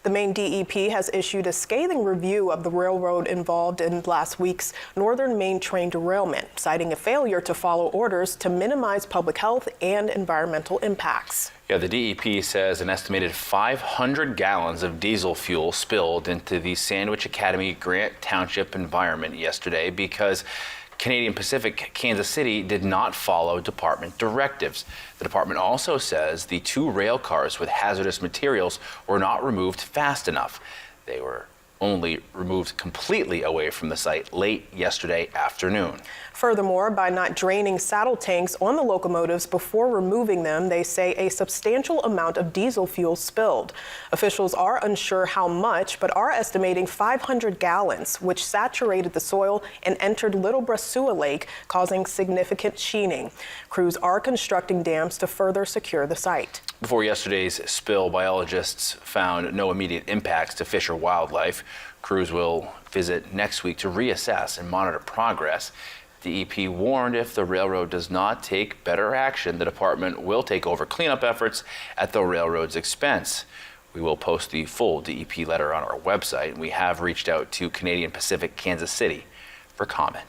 The Maine DEP has issued a scathing review of the railroad involved in last week's Northern Maine train derailment, citing a failure to follow orders to minimize public health and environmental impacts. Yeah, the DEP says an estimated 500 gallons of diesel fuel spilled into the Sandwich Academy Grant Township environment yesterday because Canadian Pacific Kansas City did not follow department directives. The department also says the 2 rail cars with hazardous materials were not removed fast enough. They were only removed completely away from the site late yesterday afternoon. Furthermore, by not draining saddle tanks on the locomotives before removing them, they say a substantial amount of diesel fuel spilled. Officials are unsure how much, but are estimating 500 gallons, which saturated the soil and entered Little Brasua Lake, causing significant sheening. Crews are constructing dams to further secure the site. Before yesterday's spill, biologists found no immediate impacts to fish or wildlife. Crews will visit next week to reassess and monitor progress. DEP warned if the railroad does not take better action, the department will take over cleanup efforts at the railroad's expense. We will post the full DEP letter on our website, and we have reached out to Canadian Pacific Kansas City for comment.